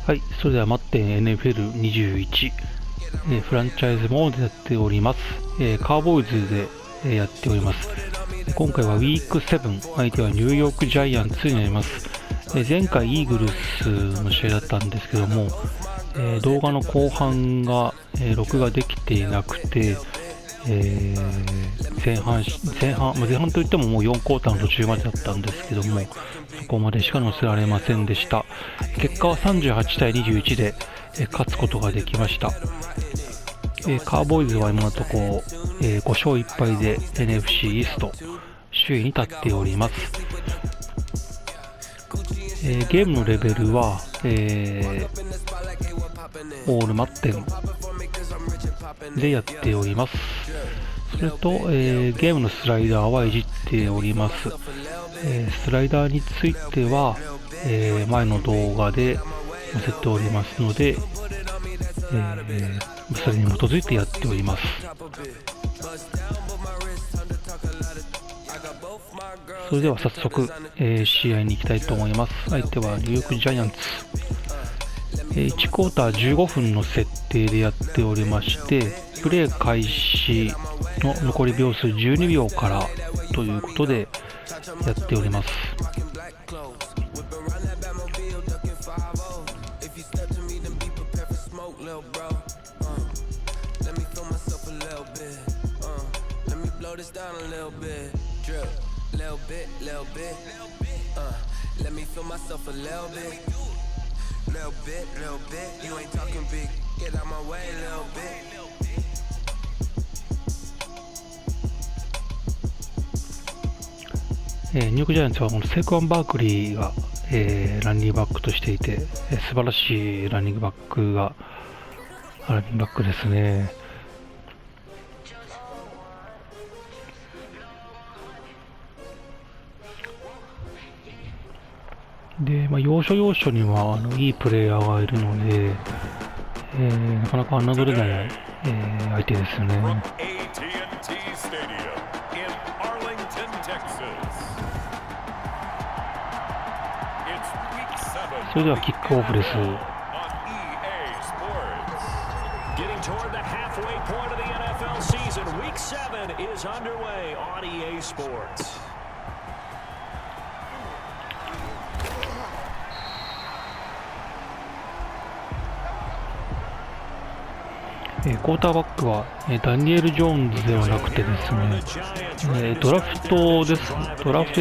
はい、それではマッデン NFL21、フランチャイズモードでやっております。カウボーイズで、やっております。今回は Week7、相手はニューヨークジャイアンツになります。前回イーグルスの試合だったんですけども、動画の後半が、録画できていなくて、前半といってももう4クォーターの途中までだったんですけども、そこまでしか載せられませんでした。結果は38対21で、勝つことができました。カーボーイズは今のところ、5勝1敗で NFC イースト首位に立っております。ゲームのレベルは、オールマッテンでやっております。それと、ゲームのスライダーはいじっております。スライダーについては、前の動画で載せておりますので、それに基づいてやっております。それでは早速、試合に行きたいと思います。相手はニューヨークジャイアンツ。1クォーター15分の設定でやっておりまして、プレー開始の残り秒数12秒からということでやっております。ニューヨークジャイアンツはこのセイクワン・バークリーが、ランニングバックとしていて、素晴らしいランニングバックですね。で、要所要所にはいいプレイヤーがいるので、なかなか侮れない、相手ですよね。それではキックオフです。クォーターバックは、ダニエル・ジョーンズではなくてですね、ドラフトで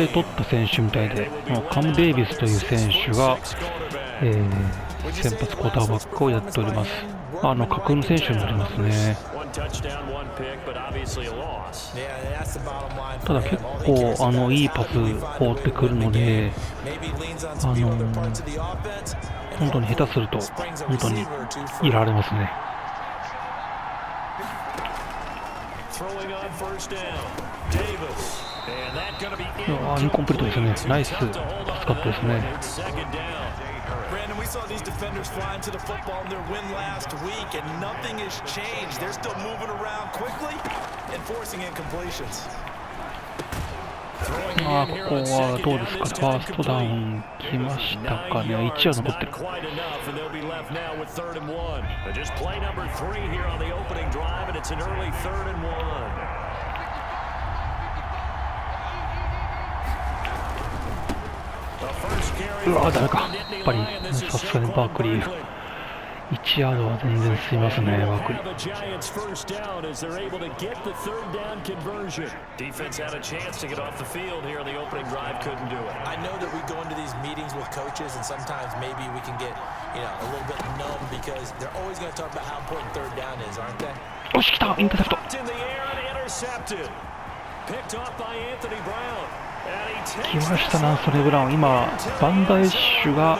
取った選手みたいで、カム・デイビスという選手が、先発クォーターバックをやっております。架空の選手になりますね。ただ結構いいパス放ってくるので、本当に下手すると本当にいられますね。インコンプリートですね。ナイスパスカットですね。We saw these defenders fly into the football in their win last week, and nothing has changed. They're still moving around quickly and forcing incompletions. ここはどうですか。ファーストダウン来ましたかね。1は残ってる。うわ、ダメか。やっぱりさすがにバークリー1ヤードは全然進みますね。バークリーよし、来た。インターセプト。来ましたな、それブラウン。今バンダイッシュが、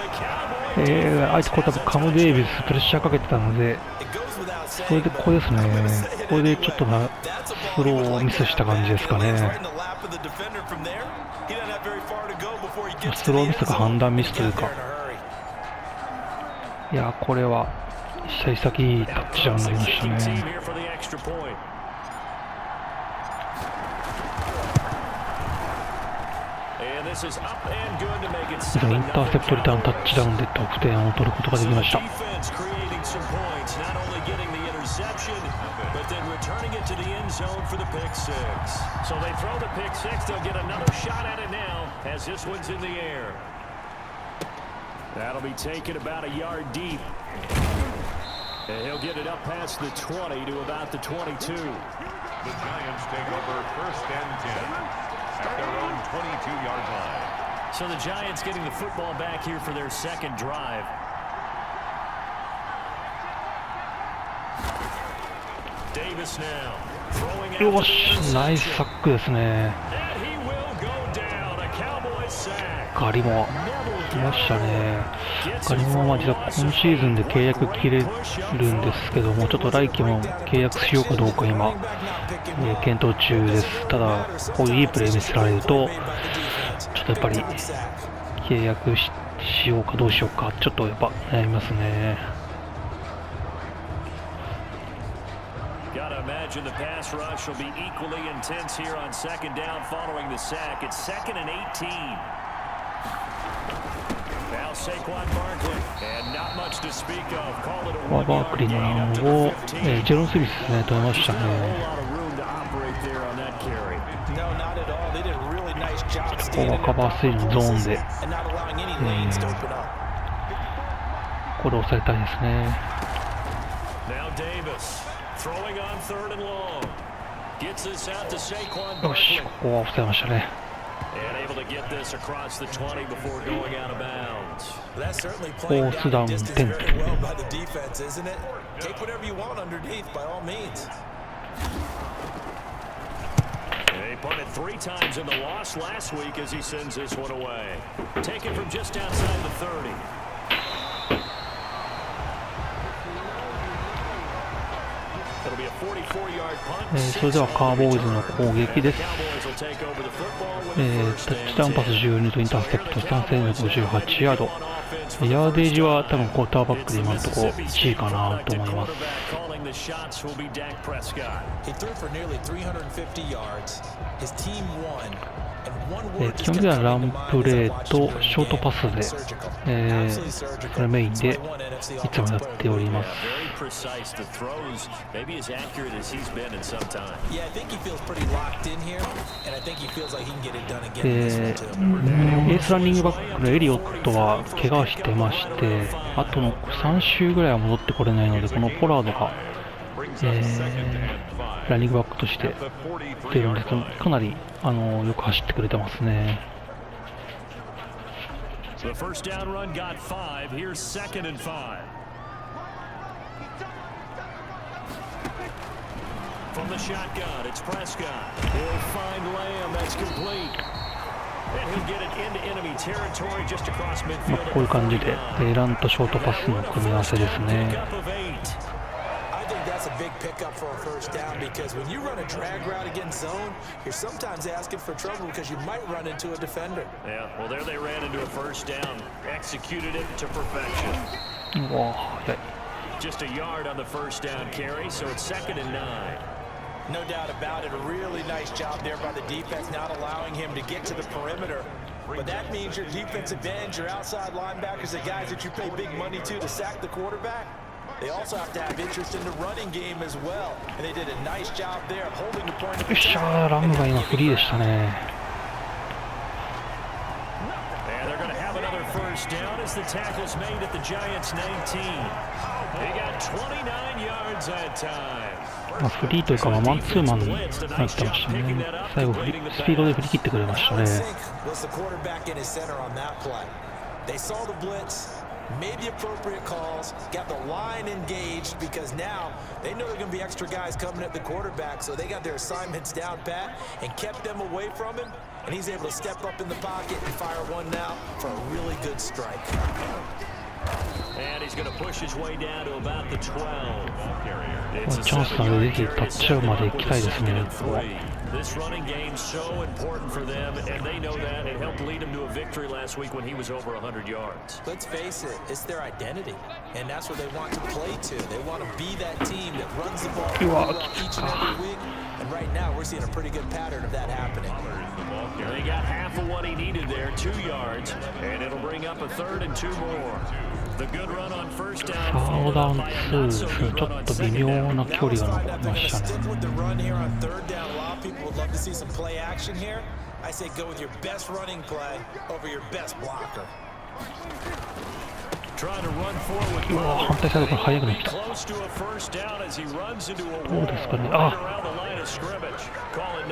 相手コーターカム・デイビスプレッシャーかけてたので、それでここですね。これでちょっとスローミスした感じですかね。スローミスか判断ミスというか、いや、これは幸先タッチダウンになりましたね。インターセプトリターンタッチダウンで得点を取ることができました。That'll be taken about a yard deep. And he'll get it up past the 20 to about the 22. The Giants take over 1st and 10 at their own 22-yard line. So the Giants getting the football back here for their second drive. Davis now throwing out. よし、ナイスサックですね。And he will go down. A Cowboys sack. ガリモ来ましたね。ガリモは実は今シーズンで契約切れるんですけども、ちょっと来季も契約しようかどうか今、検討中です。ただこういういいプレー見せられるとちょっとやっぱり契約 しようかどうしようかちょっとやっぱ悩みますね。Gotta imagine the pass rush will be equally intense here on 2nd down following the sack. It's 2nd and 18. Now Saquon Barkley and not much to speak of. Call it a バークリーのランを、ジェロン・スミスですね、取りましたね。ここはカバースリーのゾーンで、これを抑えたいですね。よし、ここは抑えましたね。And able to get this across the 20 before going out of bounds. That's certainly playing down just very well by the defense, isn't it? Take whatever you want underneath, by all means. They punted 3 times in the loss last week as he sends this one away. Taken from just outside the 30. それではカーボーイズの攻撃です。タッチダウンパス12とインターセプト3258ヤード。ヤーデージは多分クォーターバックで今のところ1位かなと思います。基本的にはランプレーとショートパスで、それメインでいつもやっております。エースランニングバックのエリオットは怪我してまして、あとの3週ぐらいは戻ってこれないので、このポラードが、ランニングバックとして出るんですけど、かなりよく走ってくれてますね。こういう感じでランとショートパスの組み合わせですね。That's a big pickup for a first down because when you run a drag route against zone, you're sometimes asking for trouble because you might run into a defender. Yeah, well, there they ran into a first down, executed it to perfection. Just a yard on the first down carry, so it's 2nd and 9. No doubt about it. A really nice job there by the defense, not allowing him to get to the perimeter. But that means your defensive ends, your outside linebackers, the guys that you pay big money to sack the quarterback. They also have to have interest in the running game as well, and they did a nice job there holding the point of attack. ラムが今フリーでしたね。And they're going to have another first down as the tackle's made at the Giants 19. They got 29 yards that time. フリーというかマンツーマンになってましたね。最後スピードで振り切ってくれましたね。They saw the blitz.Made the appropriate calls, got the line engaged because now they know they're going to be extra guys coming at the quarterback, so they got their assignments down pat and kept them away from him, and he's able to step up in the pocket and fire one now for a really good strike. And he's going to push his way down to about the 12. チャンスなのでぜひタッチダウンまで行きたいですね。This running game's so important for them, and they know that. It helped lead him to a victory last week when he was over 100 yards. Let's face it, it's their identity, and that's what they want to play to. They want to be that team that runs the ball each and every week, and right now we're seeing a pretty good pattern of that happening. They got half of what he needed there, 2 yards, and it'll bring up a 3rd and 2 more. The good run on first down. サードダウン2ですね。ちょっと微妙な距離が残りましたね。I say go with your best running play over your best blocker. Trying to run forward. うわ、反対サイドから速くなってきた。どうですかね。あ、フ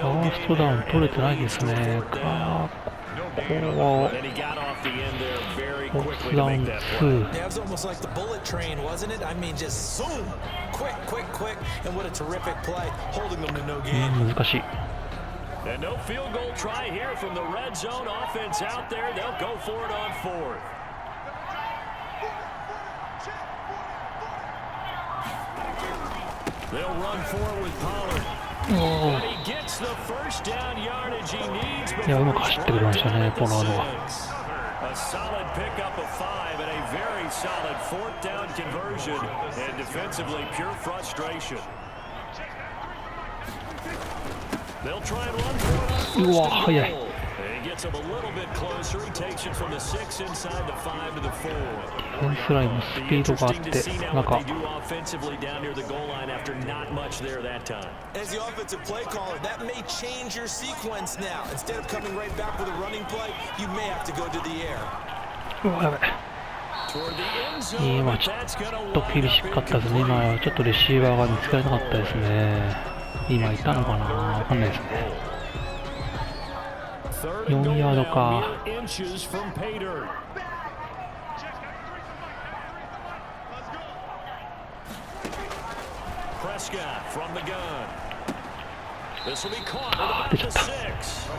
ァーストダウン取れてないですね。ここはフォースダウン2。That was almost like the bullet train, wasn't it? I mean, just zoom, quick, quick, quick, and what a terrific play, holding them to no gain. 難しい。And no field goal try here from the red zone offense out there. They'll go for it on 4th. They'll run forward with Pollard. And he gets the first down yardage he needs. いや、うまく走ってくれましたね、ポラードは。A solid pickup of 5 and a very solid 4th down conversion. And defensively, pure frustration. They'll try and run for it. うわ、速い。He gets him a little bit closer. He takes it from the 6 inside the 5 to the 4. ディフェンスラインのスピードがあって、なんか。offensively down near the goal line after not much there that time. As the offensive play caller, that may change your sequence now. Instead of coming right back with a running play, you may have to go to the air. うわ、やばい。今ちょっと厳しかったですね。今ちょっとレシーバーが見つからなかったですね。今いたのかな、わかんないですね。4ヤードか。This will be caught at about the 6.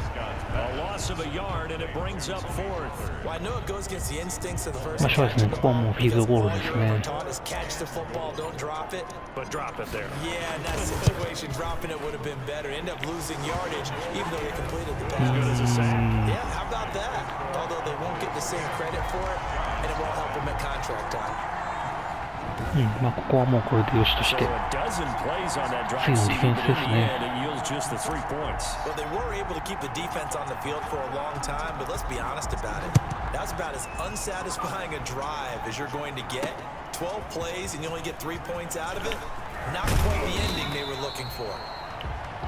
A loss of a yard, and it brings up 4th. Well, I know it goes against the instincts of the first. まあ、そうですね。ここはもうフィールドゴールですね。Catch the football, don't drop it. But drop it there. Yeah, in that situation, dropping it would have been better. End up losing yardage, even though they completed the pass. Good as a sack. Yeah, how about that? Although they won't get the same credit for it, and it won't help them at contract time. まあここはもうこれでよしとして、次のディフェンスですね。Well, they were able to keep the defense on the field for a long time, but let's be honest about it. That's about as unsatisfying a drive as you're going to get. 12 plays and you only get 3 points out of it. Not quite the ending they were looking for.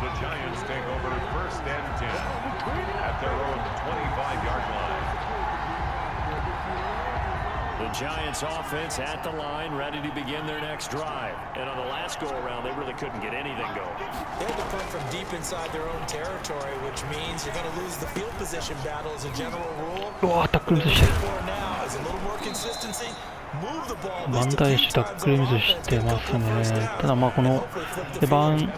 The Giants take over 1st and 10 at their own 25-yard line. The Giants offense at the line, ready to begin their next drive. And on the last go-around, they really couldn't get anything going. They had to punt from deep inside their own territory, which means you're going to lose the field position battle as a general rule. うわ、タックルミスしてる。Now is a little more consistency. Move the ball. バンダイシュタックルミスしてますね。ただまあこのエバン・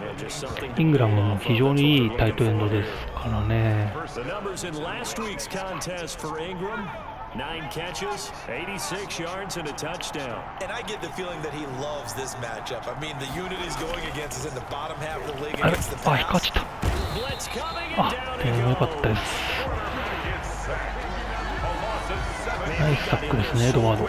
イングラムも非常にいいタイトエンドですからね。The numbers in last week's contest for Ingram. 9 catches, 86 yards, and a touchdown. And I get the feeling that he loves this matchup. I mean, the unit he's going against is in the bottom half of the league against the pass. Blitz coming and down he よかったです。ナイスタックルですね、エドワード。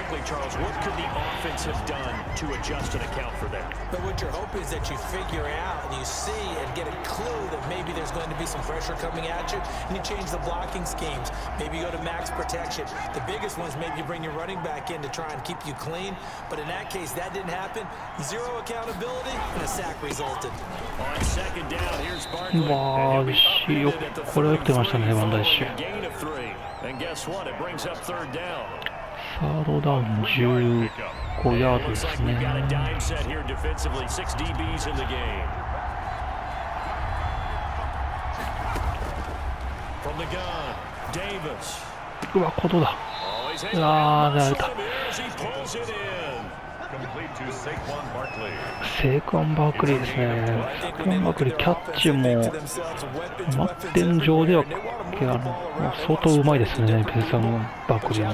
But what you're hoping is that you figure out and you see and get a clue that maybe there's going to be some pressure coming at you, and you change the blocking schemes. Maybe you go to max protection. The biggest one is maybe you bring your running back in to try and keep you clean. But in that case, that didn't happen. Zero accountability, and a sack resulted. On second down, here's Barkley. わー、よこれはよく出ましたね、バンダイシュ。Gain of 3. And guess what? It brings up 3rd down. サードダウン15ヤードですね。We've got a dime set here defensively. 6 DBs in the game. From the gun, Davis. うわ、ことだ。うわー、慣れた。セイクワン・バークリーですね。セイクワン・バークリー、キャッチもマッデン上では相当うまいですね、ペイさんのバークリーの。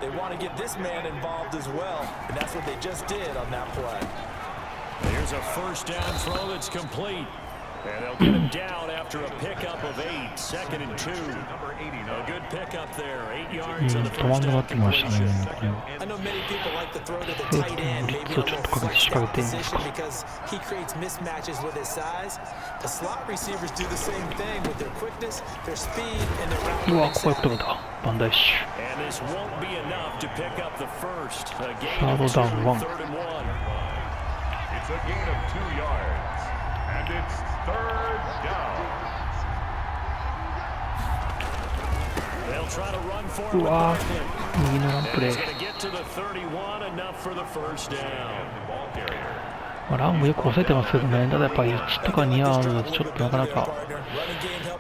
They want to get this man involved as well, and that's what they just did on that play. Here's a first down throw that's complete. And they'll get him down after a pickup of 8, 2nd and 2. A good pickup there, 8 yards on the first down completion. I know many people like to throw to the tight end, maybe a little flat position because he creates mismatches with his size. The slot receivers do the same thing with their quickness, their speed, and their route running style. And this won't be enough to pick up the first. A gain of 2, 3rd and 1. It's a gain of 2 yards, and it's 3rd down. They'll try to run forward with Barkley. And he's going to get to the 31, enough for the first down. ランもよく抑えてますけどね、ただやっぱり1とか2ヤードだとちょっとなかなか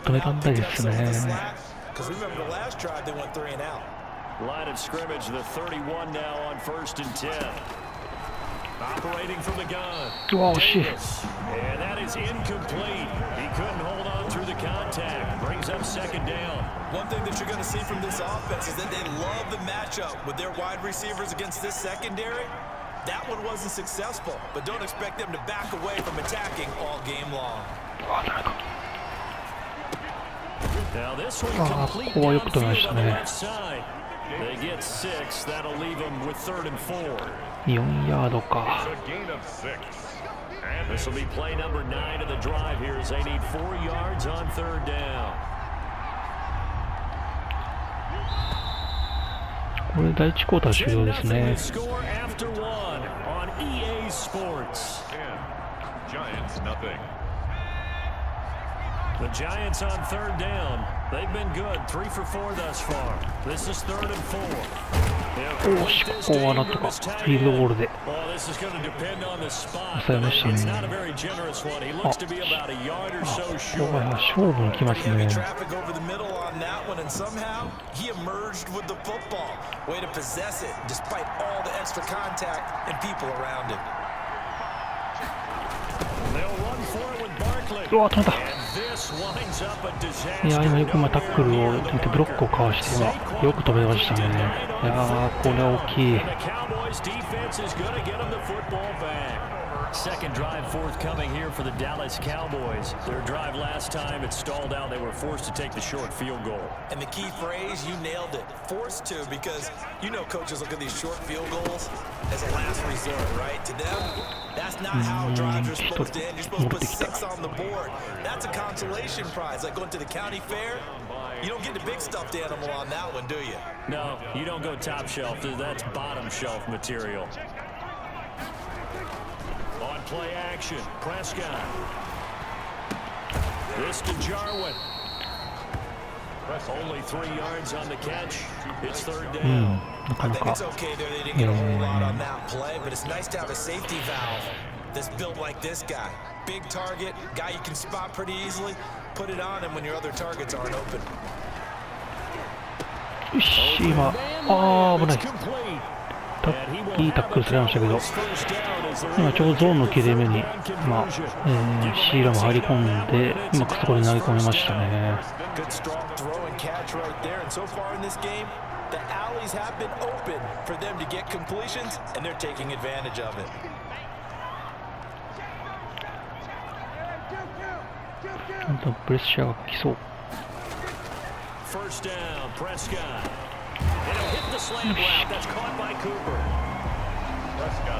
止められないですね。Line of scrimmage, the 31 now on 1st and 10. Operating from the gun. And that is incomplete. He couldn't hold on through the contact. Brings up 2nd down. One thing that you're going to see from this offense is that they love the matchup with their wide receivers against this secondary. That one wasn't successful, but don't expect them to back away from attacking all game long. Now this one complete downfield on the left side. They get 6. That'll leave them with 3rd and 4. 4ヤードか。This will be play number 9 of the drive here as they need 4 yards on 3rd down. これ第1クォーター終了ですね。The Giants on 3rd down. They've been good, 3 for 4 thus far. This is 3rd and 4. おし、ここはなんとかフィールドゴールで抑えましたね。あ、ここは勝負に来ますね。うわ、止めた。いや、今よくタックルを止めてブロックをかわして今よく止めましたね。いやー、これは大きい。Second drive forthcoming here for the Dallas Cowboys. Their drive last time, it stalled out. They were forced to take the short field goal. And the key phrase, you nailed it. Forced to, because you know coaches look at these short field goals as a last resort, right? To them, that's not how drives are supposed to end. You're supposed to put 6 on the board. That's a consolation prize, like going to the county fair. You don't get the big stuffed animal on that one, do you? No, you don't go top shelf. That's bottom shelf material. On play action, Prescott. This to Jarwin. Only 3 yards on the catch. It's 3rd down. I think it's okay there. They didn't get a whole lot on that play, but it's nice to have a safety valve that's built like this guy. Big target, guy you can spot pretty easily. Put it on him when your other targets aren't open. よし、今、あー、危ない。いいタックルされましたけど、今ちょうどゾーンの切れ目に、シーラも入り込んで、うまくそこに投げ込めましたね。本当にプレッシャーが来そう。First down, Prescott. And he'll hit the slant route. That's caught by Cooper.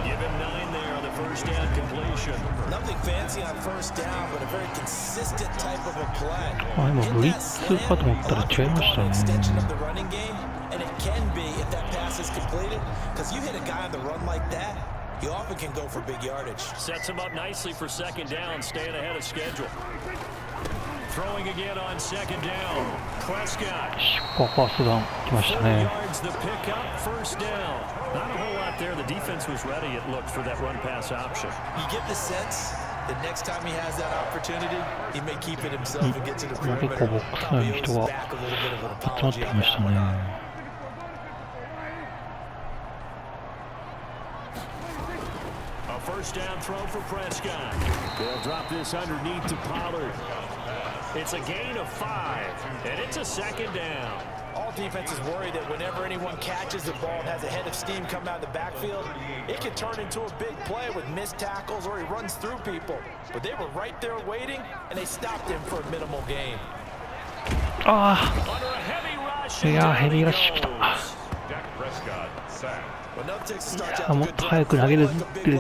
Give him 9 there on the first down completion. Nothing fancy on first down, but a very consistent type of a play. 今ブリッツかと思ったら違いましたね。 extension of the running game, and it can be if that pass is completed, because you hit a guy on the run like that, you often can go for big yardage. Sets him up nicely for 2nd down, staying ahead of schedule. Throwing again on 2nd down. Prescott. ここはファーストダウン来ましたね。 yards the pickup, 1st down. Not a whole lot there. The defense was ready, it looked, for that run pass option. You get the sense that next time he has that opportunity, he may keep it himself and get to the perimeter. 結構ボックス内の人が集まってきましたね。 First down throw for Prescott. They'll drop this underneath to Pollard. It's a gain of 5, and it's a 2nd down. All defenses worry that whenever anyone catches the ball and has a head of steam come out of the backfield, it can turn into a big play with missed tackles or he runs through people. But they were right there waiting, and they stopped him for a minimal gain. ああ、いやー、ヘビーラッシュ来た。もっと早く投げれる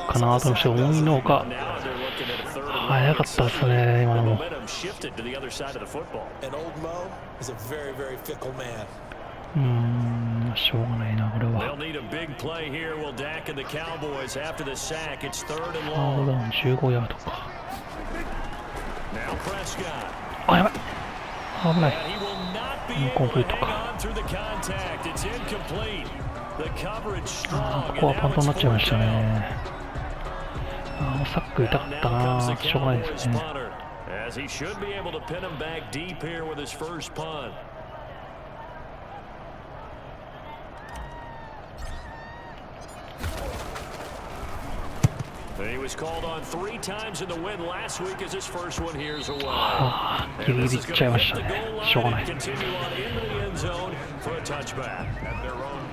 かなと思って思いのほか早かったですね、今のも。しょうがないな、これは。サードダウン15ヤードか。あ、やばい。危ない。インコンプリートか。ここはパントになっちゃいましたね。サック痛かったな。しょうがないですね。He was called on 3 times in the win last week as his first one here's away. ギリギリいっちゃいましたね。しょうがない。Continue on into the end zone for a touchback.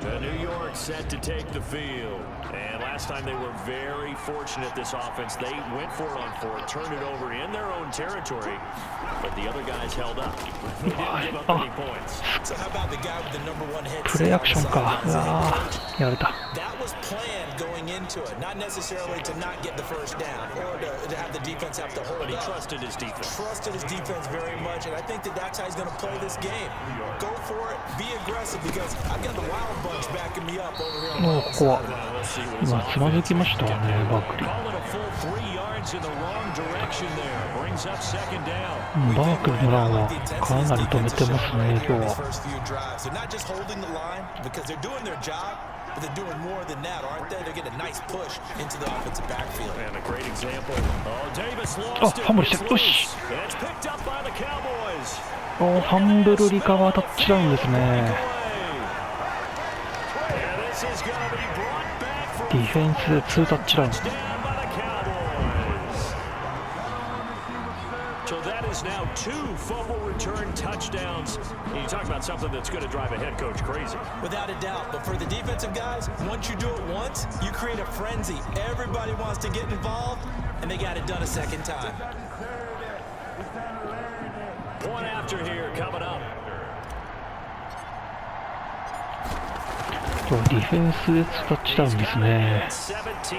The New York set to take the field. And last time they were very fortunate this offense. They went for it on 4, turned it over in their own territory, but the other guys held up. They didn't give up any points. So how about the guy with the number 1 hit? プレイアクションか。うわー、やられた。That was planned going into it, not necessarily to not get the first down or to have the defense have to hold But he up. trusted his defense. Trusted his defense very much, and I think that's how he's going to play this game. Go for it, be aggressive, because I've got the wild bunch backing me up over here on the もうここは Let's see 今つまずきましたね、バークリー。Call it a full 3 yards in the wrong direction there. Brings up second down. バークリーのランはかなり止めてますね、今日は。 They're not just holding the line because they're doing their job, but they're doing more than that, aren't they? They're getting a nice push into the offensive backfield. And a great example. Oh, Davis あ、 lost ファンブル it. して It's る。よし。 loose. And it's picked up by the Cowboys. ファンブルリカバータッチダウンですね。 And this is going to be brought back for ディフェンスで2タッチダウン。 down by the Cowboys. So that is now 2 fumble return touchdowns. You talk about something that's going to drive a head coach crazy. Without a doubt, but for the defensive guys, once you do it once, you create a frenzy. Everybody wants to get involved, and they got it done a second time. Point after here coming up. ディフェンスで2タッチダウンですね。 17-0.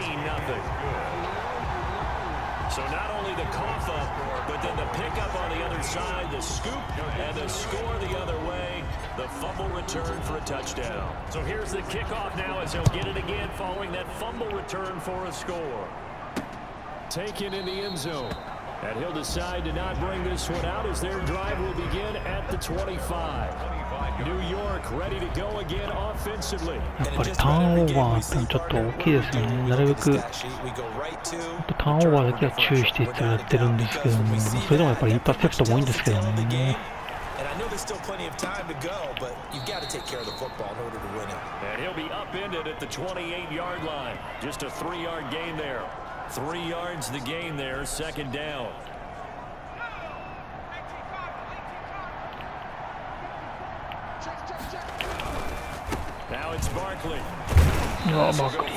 So not only the cough up, but then the pickup on the other side, the scoop, and the score the other way, the fumble return for a touchdown. So here's the kickoff now as he'll get it again following that fumble return for a score. Taken in the end zone. And he'll decide to not bring this one out as their drive will begin at the 25. New York ready to go again offensively. やっぱりターンオーバーってちょっと大きいですよね。なるべくターンオーバーだけは注意していつもやってるんですけども、それでもやっぱりインパクトも多いんですけどね。And I know there's still plenty of time to go, but you've got to take care of the football in order to win it. And he'll be upended at the 28-yard line. Just a 3-yard gain there. 3 yards the gain there, second down. Now it's Barkley. いやー、バークリー。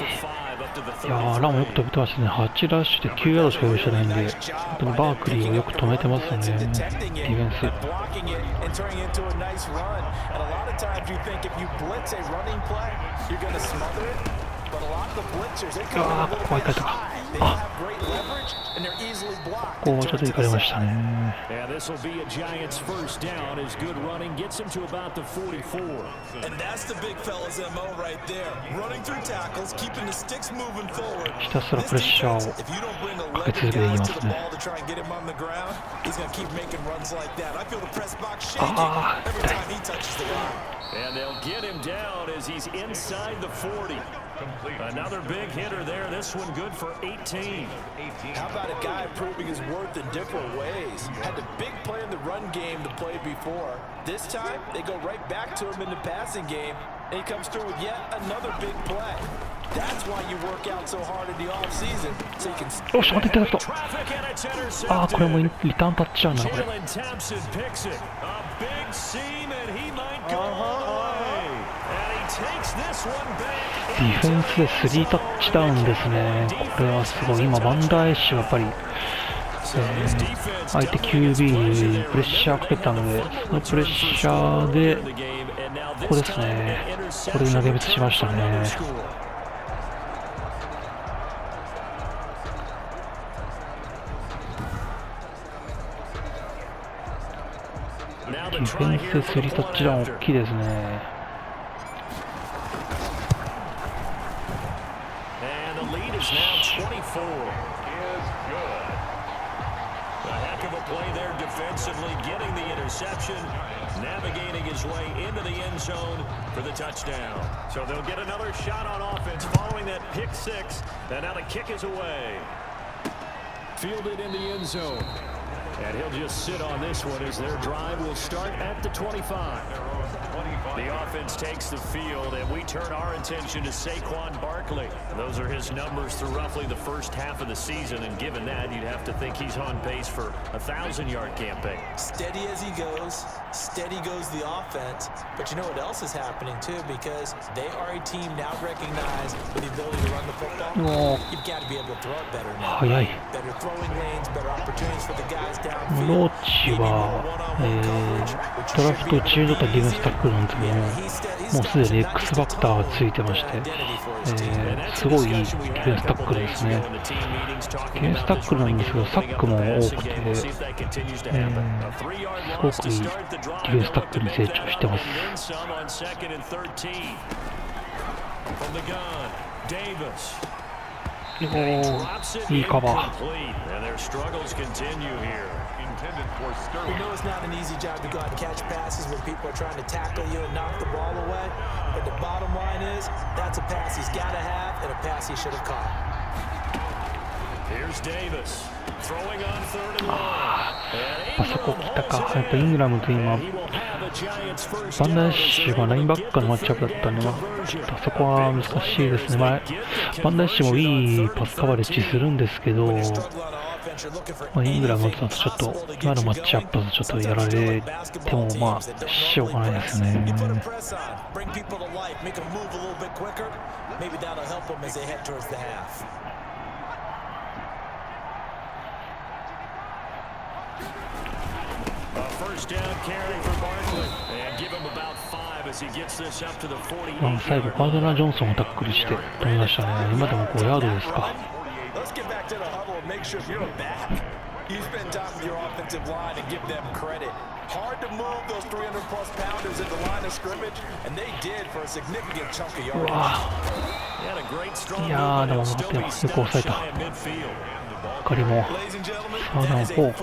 いやー、ランもよく飛べてますね。8ラッシュで9ヤードしか用意してないんで、本当にバークリーをよく止めてますね、ディフェンス。ああ、ここは行かれたか。あ、ここはちょっと行かれましたね。Yeah, this will be a Giants first down as good running gets him to about the 44. And that's the big fella's MO right there. Running through tackles, keeping the sticks moving forward. ひたすらプレッシャーをかけ続けていきますね。ああ、And they'll get him down as he's inside the 40. Another big hitter there. This one good for 18. How about a guy proving his worth in different ways? Had the big play in the run game to play before. This time, they go right back to him in the passing game, and he comes through with yet another big play. That's why you work out so hard in the offseason, so you can... よし、当ててやった。ああ、これもリターンタッチダウンだな、これ。ディフェンスで3タッチダウンですね。これはすごい。今、バンダーエッシュがやっぱり、相手 QB にプレッシャーかけたので、そのプレッシャーで、ここですね。これで投げ別しましたね。ディフェンスで3タッチダウン大きいですね。Navigating his way into the end zone for the touchdown. So they'll get another shot on offense following that pick six. And now the kick is away. Fielded in the end zone. And he'll just sit on this one as their drive will start at the 25. The offense takes the field, and we turn our attention to Saquon Barkley. Those are his numbers through roughly the first half of the season, and given that, you'd have to think he's on pace for a 1,000-yard campaign. Steady as he goes, steady goes the offense. But you know what else is happening, too, because they are a team now recognized with the ability to run the football. You've got to be able to throw it better now. Better throwing lanes, better opportunities for the guys downfield. ローチは、ドラフト1位だったディフェンスタックルなんですけども、もうすでに X ファクターがついてまして、すごいいいディフェンスタックルですね。ディフェンスタックルなんですけど、サックも多くて、すごくいいディフェンスタックルに成長してます。いいカバー。We know it's not an easy job to go out and catch passes when people are trying to tackle you and knock the ball away. But the bottom line is, that's a pass he's got to have and a pass he should have caught. Here's Davis throwing on third and long. あそこ来たか。やっぱイングラムと今、バンダーッシュがラインバッカーのマッチアップだったんで、ちょっとあそこは難しいですね。バンダーッシュもいいパスカバレッジするんですけど、イングラムとちょっと今のマッチアップだとちょっとやられてもまあしょうがないですね。最後パードナー・ジョンソンをタックルして止めましたね。今でも5ヤードですか。Let's get back to the huddle and make sure if you're a back, you spend time with your offensive line and give them credit. Hard to move those 300-plus pounders at the line of scrimmage, and they did for a significant chunk of yardage. いやー、でも待ってよ、よく抑えた。仮もサーダン4。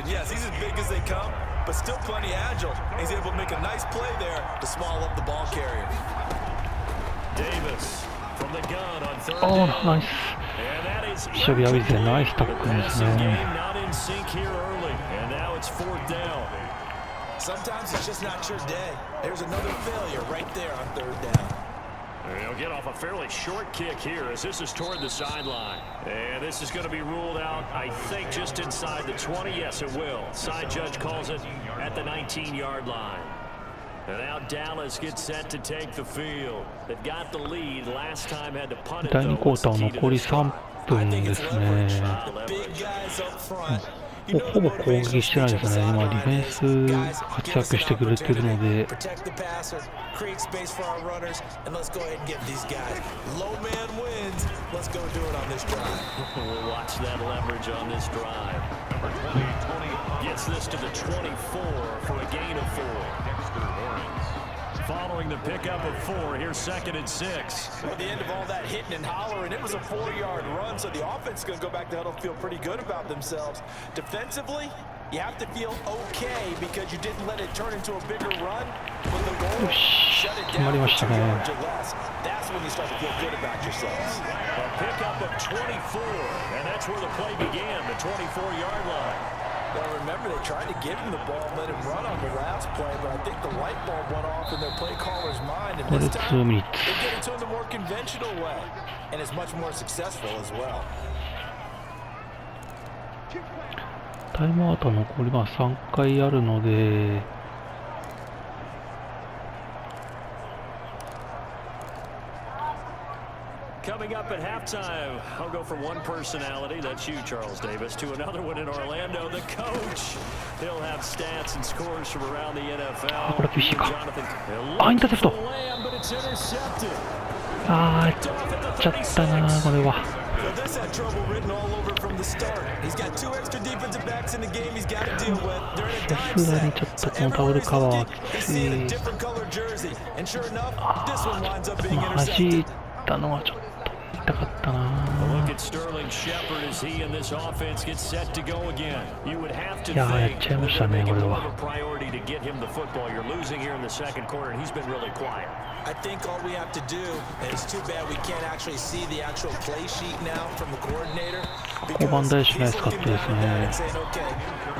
Yes, he's as big as they come, but still plenty agile. He's able to make a nice play there to small up the ball carrier. Davis from the gun on third down. Oh, nice. Should be always a nice tackle. Not in sync here early, and now it's fourth down. Sometimes it's just not your day. There's another failure right there on third down. They'll get off a fairly short kick here as this is toward the sideline. And this is going to be ruled out, I think, just inside the 20. Yes, it will. Side judge calls it at the 19-yard line. And now Dallas gets set to take the field. They've got the lead. Last time had to punt it, though. 第2クォーター残り3分ですね。ほぼ攻撃してないですね。今ディフェンス活躍してくれてるので。Gets this to the 24 for a gain of 4. Following the pickup of 4, here's 2nd and 6. At the end of all that hitting and hollering, it was a 4-yard run, so the offense is going to go back to huddle, feel pretty good about themselves. Defensively, You have to feel okay because you didn't let it turn into a bigger run. But the goal, shut it down for 2 yards or less. That's when you start to feel good about yourselves. A pickup of 24, and that's where the play began, the 24-yard line. Well, remember, they tried to give him the ball and let him run on the last play, but I think the light bulb went off in their play caller's mind, and this time they get it to him the more conventional way, and it's much more successful as well. タイムアウトは残り3回あるので、Coming up at halftime, I'll go from one personality, that's you, Charles Davis, to another one in Orlando, the coach. He'll have stats and scores from around the NFL. これ厳しいか。あ、インターセプト。あー、いっちゃったな、これは。This had trouble written all over from the start. He's got 2 extra defensive backs in the game he's got to deal with. They're in a dime set. So every rookie is seeing a different color jersey. And sure enough, this one winds up being intercepted. たのはちょっと痛かったな。 Look at Sterling Shepard as he and this offense get set to go again. You would have to think they're making it a priority to get him the football. You're losing here in the second quarter, and he's been really quiet. I think all we have to do, and it's too bad we can't actually see the actual play sheet now from the coordinator, because he's looking back at that and saying, okay,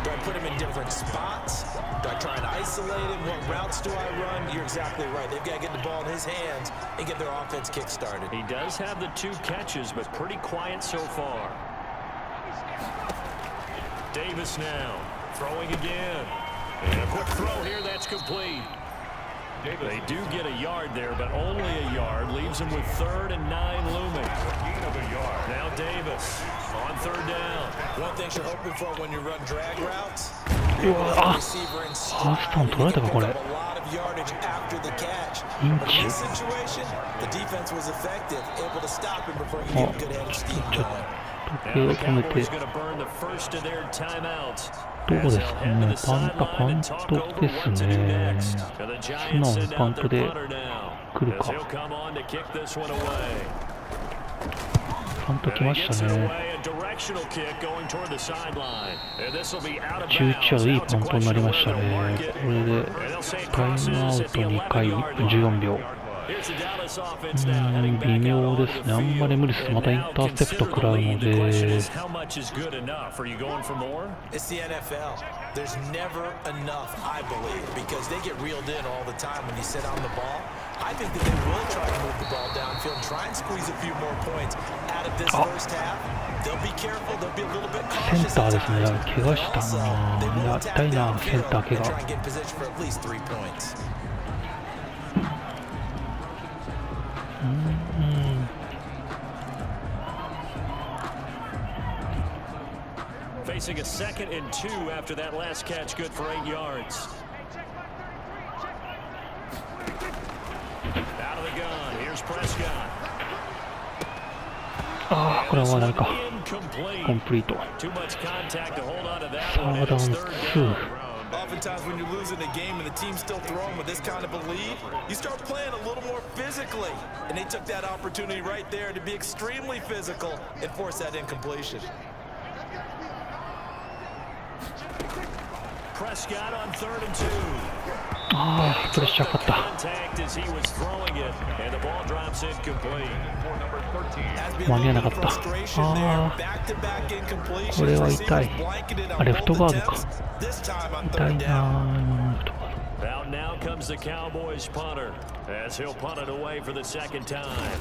do I put him in different spots? Do I try and isolate him? What routes do I run? You're exactly right. They've got to get the ball in his hands and get their offense kick-started. He does have the 2 catches, but pretty quiet so far. Davis now, throwing again. And a quick throw here, that's complete. They do get a yard there, but only a yard. Leaves them with 3rd and 9 looming. Now Davis on 3rd down. One thing you're hoping for when you run drag routes, うわあ、ファーストン取られたかこれ。インチ。ちょっと手を止めて。どうですかね、パントですね。素直にパントで来るか。パント来ましたね。11ヤードいいパントになりましたね。これでタイムアウト2回1分14秒。微妙ですね。あんまり無理するとまたインターセプト食らうので。It's the NFL. There's never enough, I believe, because they get reeled in all the time when you sit on the ball. I think that they will try to move the ball downfield, try and squeeze a few more points out of this first half. They'll be careful. They'll be a little bit cautious. センターですね。怪我したな。やったいな、センター怪我。Try and get position for at least 3 points. Facing a 2nd and 2 after that last catch, good for 8 yards. Out of the gun, here's Prescott. ああ、これはダメか。コンプリート。Too much contact to hold on to that サ one. ードダウン2。Oftentimes when you're losing a game and the team's still throwing with this kind of a lead, you start playing a little more physically. And they took that opportunity right there to be extremely physical and force that incompletion. Prescott on 3rd and 2. ああ、プレッシャーかかった。間に合わなかった。ああ、これは痛い。あ、レフトガードか。痛いな、今のレフトガード。Now comes the Cowboys punter as he'll punt it away for the 2nd time.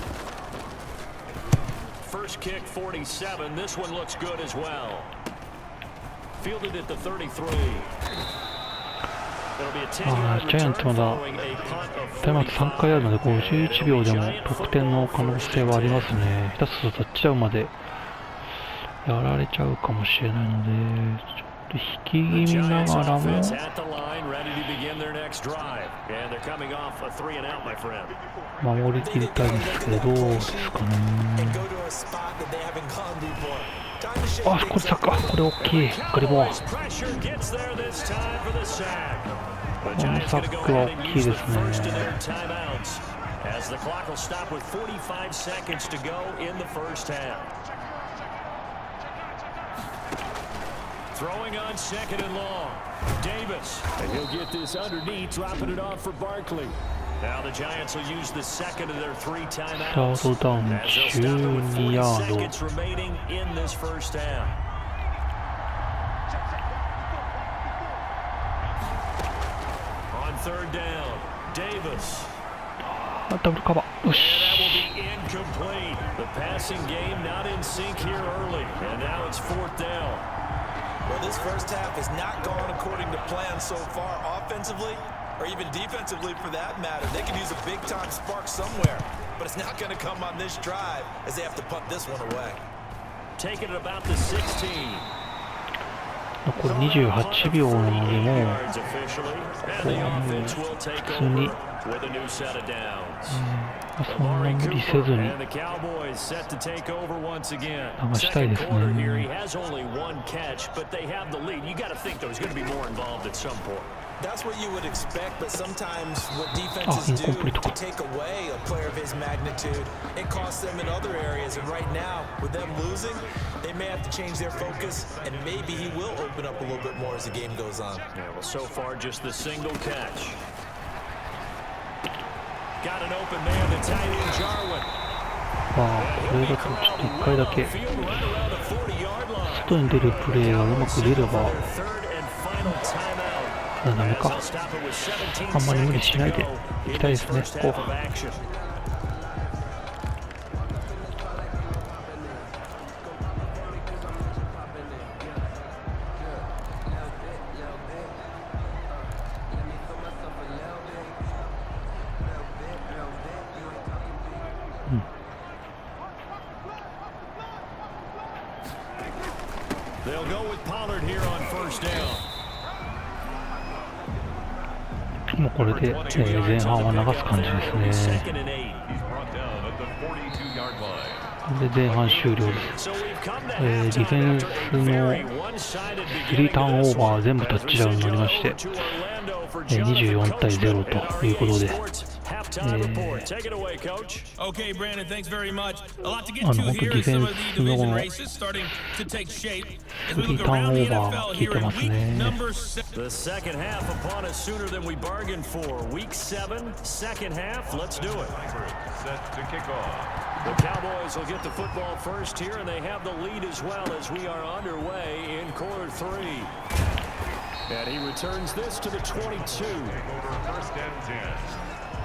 First kick 47. This one looks good as well. Fielded at the 33. ああ、ジャイアンツまだタイムアウト3回あるので51秒でも得点の可能性はありますね。下手するとタッチダウンまでやられちゃうかもしれないので、ちょっと引き気味ながらも守りきりたいんですけど、どうですかね。あ、これサッカー、これ大きい。ガリボン。このサックは大きいですね。Throwing on second and long. Davis. And he'll get this underneath, dropping it off for Barkley. Now the Giants will use the second of their 3 timeouts. サードダウン12ヤード。 seconds remaining in this first half. On third down, Davis. ダブルカバー。よし。 And that will be incomplete. The passing game not in sync here early. And now it's fourth down. Well, this first half has not gone according to plan so far offensively, or even defensively for that matter. They could use a big-time spark somewhere, but it's not going to come on this drive as they have to punt this one away. Taking it about the 16. 残り28秒なので、もうここはもう普通にそんな無理せずに流したいですね。That's what you would expect, but sometimes what defenses do to take away a player of his magnitude, it costs them in other areas. And right now, with them losing, they may have to change their focus, and maybe he will open up a little bit more as the game goes on. Yeah, well, so far, just the single catch. Got an open man to tight end Jarwin. これだとちょっと1回だけ外に出るプレーがうまく出ればダメか。あんまり無理しないでいきたいですね、ここ。They'll go with Pollard here on first down. もうこれで、前半は流す感じですね。で前半終了です。ディフェンスの3ターンオーバー全部タッチダウンになりまして、24対0ということで、本当ディフェンスのこの3ターンオーバーが効いてますね。The second half upon us sooner than we bargained for. Week 7, second half. Let's do it. Set to kick off. The Cowboys will get the football first here, and they have the lead as well as we are underway in quarter 3. And he returns this to the 22. Take over first and 10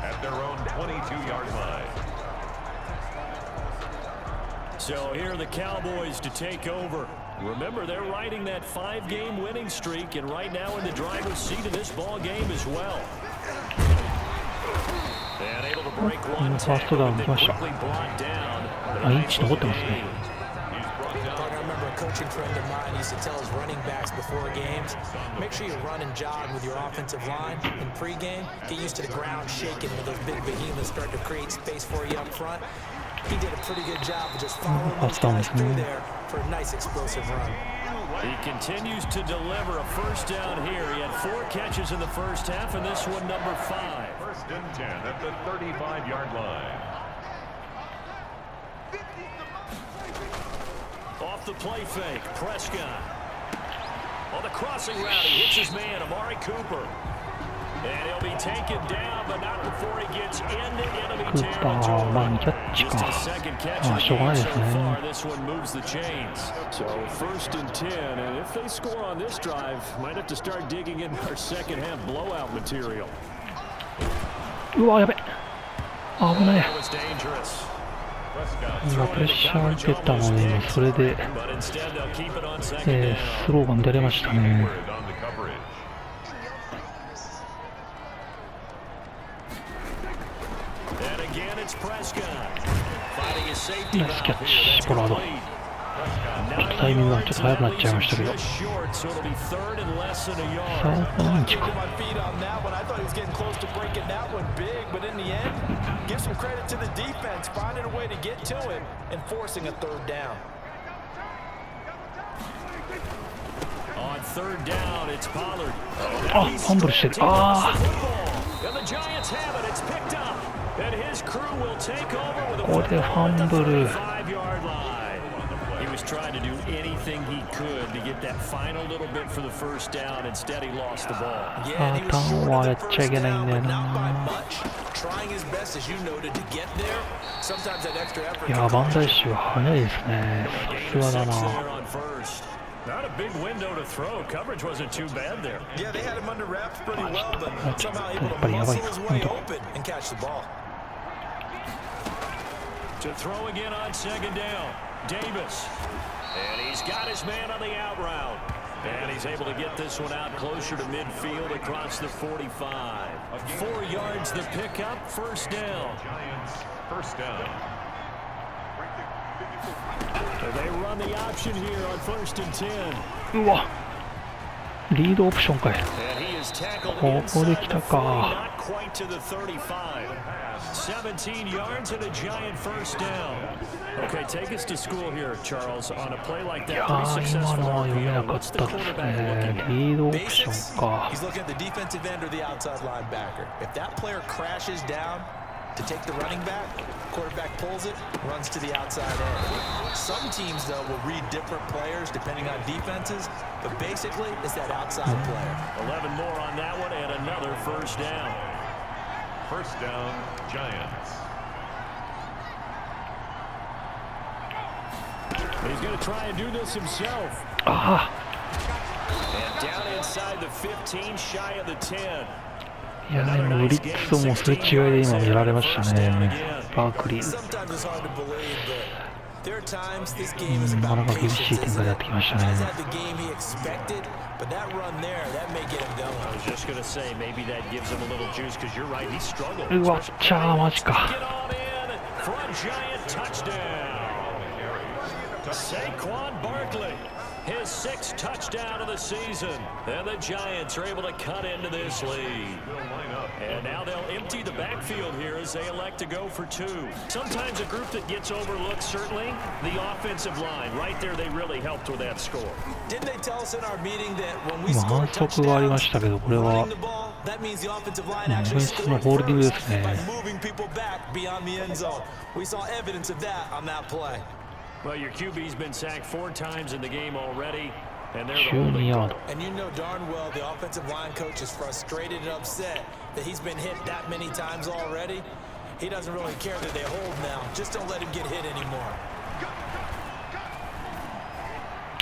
at their own 22-yard line. So here are the Cowboys to take over. Remember, they're riding that 5-game winning streak, and right now in the driver's seat of this ball game as well. And able to break one tackle, but then quickly brought down. I remember a coaching friend of mine used to tell his running backs before games, make sure you run and jog with your offensive line in pregame. Get used to the ground shaking when those big behemoths start to create space for you up front. He did a pretty good job of just following those guys through there for a nice explosive run. He continues to deliver a first down here. He had 4 catches in the first half, and this one number 5. First and 10 at the 35-yard line. Off the play fake, Prescott. On the crossing route, he hits his man, Amari Cooper. And he'll be taken down, but not before he gets into enemy territory. Just a second catch of the game so far. This one moves the chains. So first and 10, and if they score on this drive, might have to start digging in our second half blowout material. うわ、やべ。危ない。 That was dangerous. 今プレッシャー受けたので、それで、スローが乱れましたね。ナイスキャッチ、ポラード。ちょっとタイミングがちょっと早くなっちゃいましたけど。さあ、このインチか。Give some credit to the defense, finding a way to get to it and forcing a third down. On third down, it's Pollard. あ、ファンブルしてる。ああ。ここでファンブル。tried to do anything he could to get that final little bit for the first down. Instead, he lost the ball. Yeah, and he was short of the first down, but not by much. Trying his best, as you noted, to get there. Sometimes that extra effort. いや、バンダイシュは早いですね。さすがだな。 Not a big window to throw. Coverage wasn't too bad there. Yeah, they had him under wraps pretty well, but somehow able to muscle his way open and catch the ball. To throw again on second down. Davis. And he's got his man on the out route. And he's able to get this one out closer to midfield across the 45. 4 yards the pickup, first down. First down. They run the option here on first and 10. うわ、リードオプションかい。 And he is tackled ここで inside 来 the た 40, か。 not quite to the 35. 17 yards and a giant first down. Okay, take us to school here, Charles. On a play like いや that, ー、 pretty 今 successful のは読めな RPO. かっ What's た the です quarterback ね。 looking at? リードオプショ Basics, ンか。 he's looking at the defensive end or the outside linebacker. If that player crashes down to take the running back, quarterback pulls it, runs to the outside end. Some teams, though, will read different players depending on defenses, but basically, it's that outside player. 11 more on that one and another first down. First down, Giants. He's going to try and do this himself. あ And down inside the 15, shy of the 10. あ、いやー、今、ブリッツをもうすれ違いで今やられましたね。バークリー。 Sometimes it's hard to believe, but there are times this game is なか about なか厳しい patience. 展開になってきました He's ね。 had the game he expected, but that run there, that may get him I going. was just going to say, maybe that gives him a little juice because you're right, he struggled. うわ、ちゃー、マジか。 Get on in for a giant touchdown. Saquon Barkley, his 6th touchdown of the season. And the Giants are able to cut into this lead. And now they'll empty the backfield here as they elect to go for 2. Sometimes a group that gets overlooked, certainly, the offensive line. Right there, they really helped with that score. Didn't they tell us in our meeting that when we 今、 score 反則がありましたけど、これは running the ball, that means the offensive line オフ actually ェンスの scored ホールディングで first すね。 by moving people back beyond the end zone. We saw evidence of that on that play. Well, your QB's been sacked 4 times in the game already, and they're the 12 holding ヤー call. ド。 And you know darn well the offensive line coach is frustrated and upset that he's been hit that many times already. He doesn't really care that they hold now. Just don't let him get hit anymore.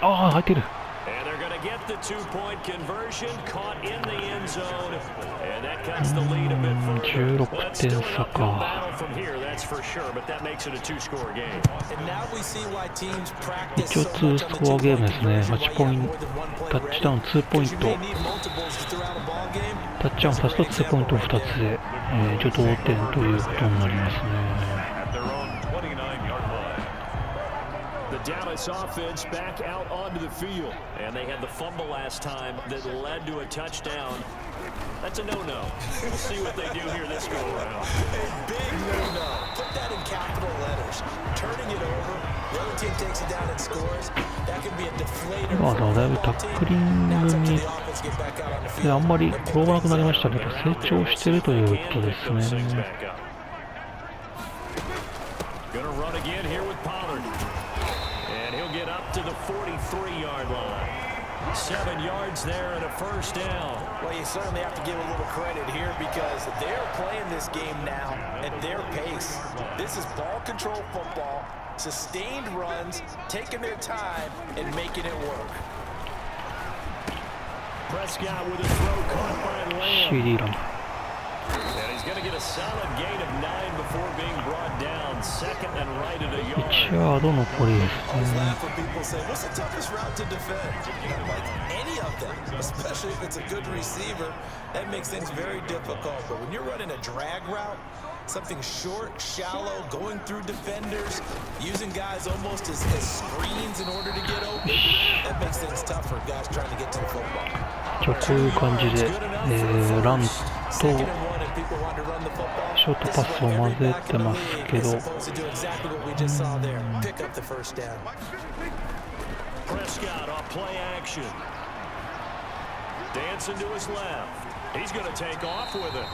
ああ、入ってる。 And they're going to get the 2-point conversion, caught in the end zone, and that cuts the lead a bit further. Well, that's still an uphill battle from here, that's for sure, but that makes it a 2-score game. And now we see why teams practice 一応 so much on the 2スコアゲームですね。 two-point 8ポイン more ト、 than one play タッチダウン ready. 2ポイン You ト、 may need multiples just throughout a ball game. タッチダウン2つと2ポイント2つで、一応同点ということになりますね。 At their own 29-yard line. The Dallas offense back out onto the field, and they had the fumble last time that led to a touchdown. That's a no-no. We'll see what they do here this go around. A big no-no. Put that in capital letters. Turning it over, the other team takes it down and scores. That could be a deflator 今 for a はだいぶ football タックリ team. ン Now グ it's up to に the offense to get back out on the あ field. んまり転ばなくなりましたね。やっぱ成長してるということですね。 Gonna run again here with Pollard. And he'll get up to the 43-yard line. 7 yards there and a first down. Well, you certainly have to give a little credit here because they're playing this game now at their pace. This is ball control football, sustained runs, taking their time and making it work. Prescott with a throw caught by Lamb. CD ラン。 And he's going to get a solid gain of 9 before being brought down. Second and right at a 1 yard. ヤード残りです Always ね。 laugh when people say, what's the toughest route to defend? Not like any of them, especially if it's a good receiver. That makes things very difficult. But when you're running a drag route, something short, shallow, going through defenders, using guys almost as screens in order to get open, that makes things tough for guys trying to get to the football. 一応こういう感じで、ランと Second and one, and people want to run the football. ショートパスを混ぜてますけ Is ど、 supposed to do exactly what we just saw there. Pick up the first down. Prescott off play action. Dancing to his left. He's going to take off with it.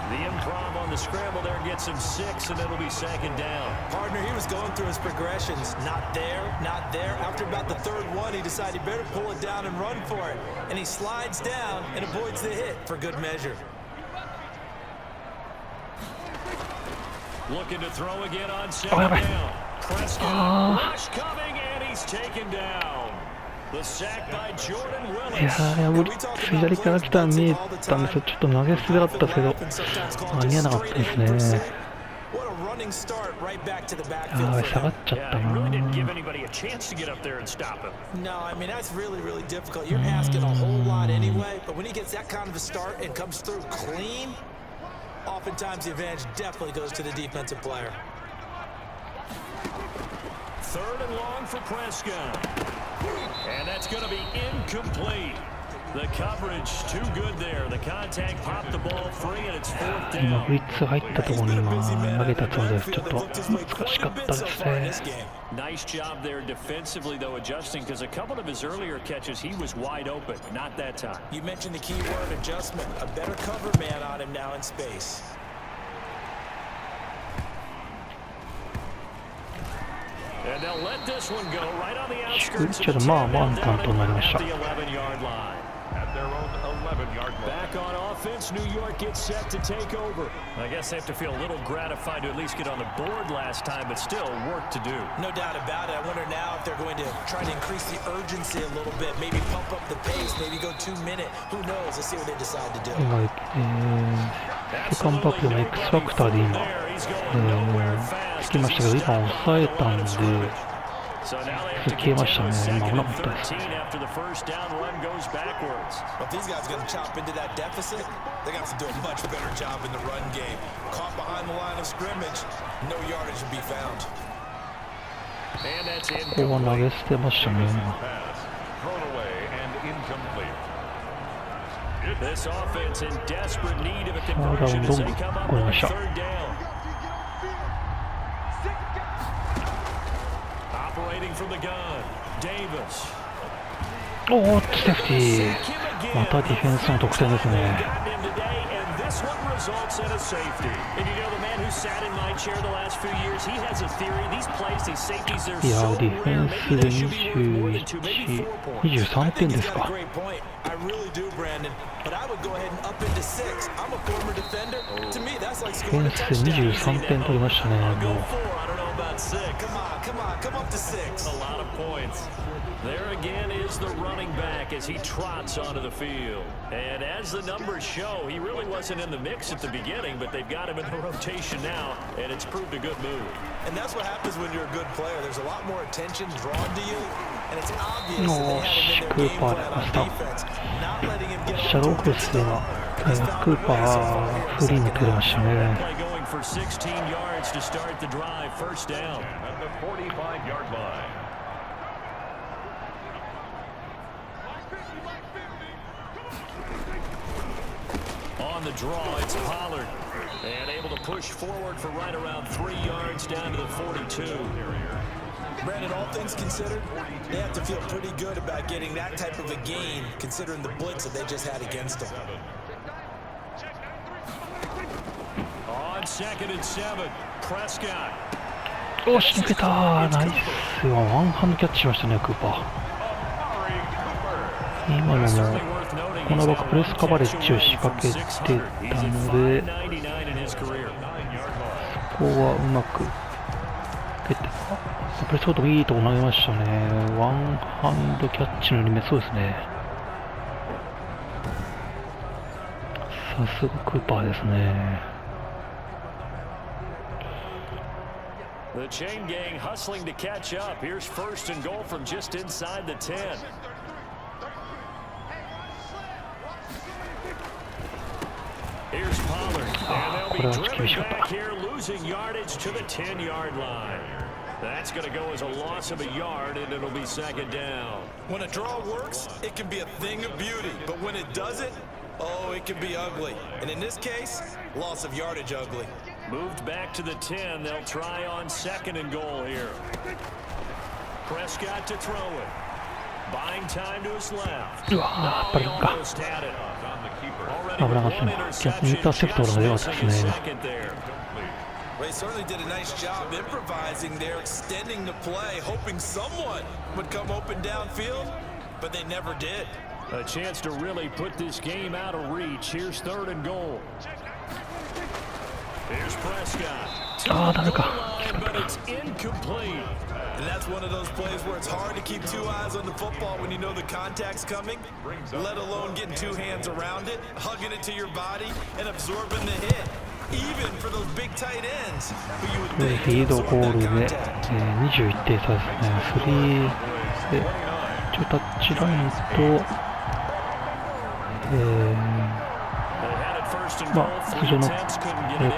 The improv on the scramble there gets him 6, and it'll be second down. Partner, he was going through his progressions. Not there, not there. After about the third one, he decided he better pull it down and run for it. And he slides down and avoids the hit for good measure. Looking to throw again on second down. Prescott, rush coming, and he's taken down. The sack by Jordan Willis. いやー、左から来たら見えたんですよ。ちょっと投げ捨てだったんですけど、間に合わなかったですね。下がっちゃったな。No, I mean that's really difficult. You're asking a whole lot anyway, but when he gets that kind of a start and comes through clean, oftentimes the advantage definitely goes to the defensive player. Third and long for Prescott. And that's going to be incomplete. The coverage too good there. The contact popped the ball free, and it's fourth down. 今ブリッツ入ったところに今投げたつもりです。ちょっと難しかったですね。Nice job there defensively, though, adjusting, because a couple of his earlier catches, he was wide open. Not that time. You mentioned the key word, adjustment. A better cover man on him now in space. And they'll let this one go right on the outskirts of the 10 まあワンカウントになりました。 at the 11-yard line. At their own 11-yard line. Back on offense, New York gets set to take over. I guess they have to feel a little gratified to at least get on the board last time, but still work to do. No doubt about it. I wonder now if they're going to try to increase the urgency a little bit, maybe pump up the pace, maybe go 2-minute. Who knows? Let's see what they decide to do. 今、セカンドバックの X ファクターで今、つきましたけど、今抑えたんで、消えましたね。今危なかったです。If these guys are going to chop into that deficit, they got to do a much better job in the run game. Caught behind the line of scrimmage, no yardage to be found. ここは投げ捨てましたね。This offense in desperate need of a conversion as they come up on third down. Operating from the gun, Davis. おー、セーフティー。またディフェンスの得点ですね。This one results in a safety. And you know the man who sat in my chair the last few years, he has a theory. These plays, these safeties, they're so rare. Maybe they should be avoided to maybe 4 points. 23点ですか。 I really do, Brandon. But I would go ahead and up into 6. I'm a former defender. To me, that's like scoring a touchdown. 23点取りましたね。I'll go 4. I don't know about 6. Come up to 6. A lot of points. There again is the running back as he trots onto the field. And as the numbers show, he really wasn't in the mix at the beginning, but they've got him in the rotation now, and it's proved a good move. And that's what happens when you're a good player. There's a lot more attention drawn to you, and it's obvious that they had him in their game plan on defense. Not letting him get off to a good start. クーパーフリーにくれましたね。 Going for 16 yards to start the drive, first down. At the 45-yard line. On the draw, it's Pollard. And able to push forward for right around 3 yards down to the 42. Brandon, all things considered, they have to feel pretty good about getting that type of a gain, considering the blitz that they just had against them. On 2nd and 7, Prescott. おし、抜けた。ナイス。ワンハンドキャッチしましたね、クーパー。今のもコーナーバックプレスカバレッジを仕掛けてたので、そこはうまく蹴って、プレスコートもいいとこ投げましたね。ワンハンドキャッチの2名、そうですね。さすがクーパーですね。The chain gang hustling to catch up. Here's first and goal from just inside the 10. Here's Pollard, and they'll be driven back here, losing yardage to the 10-yard line. That's going to go as a loss of a yard, and it'll be second down. When a draw works, it can be a thing of beauty, but when it doesn't, oh, it can be ugly. And in this case, loss of yardage ugly. Moved back to the 10. They'll try on 2nd and goal here. Prescott to throw it. Buying time to his left. Already 危なかったね。逆にインターセプトが出なかったですね、今。They certainly did a nice job improvising there, extending the play, hoping someone would come open downfield, but they never did. A chance to really put this game out of reach. Here's 3rd and goal. Here's Prescott. But it's incomplete. And that's one of those plays where it's hard to keep 2 eyes on the football when you know the contact's coming, let alone getting 2 hands around it, hugging it to your body, and absorbing the hit. Even for those big tight ends. フィードゴールで、21点差ですね。3で、一応タッチラインと、通常の、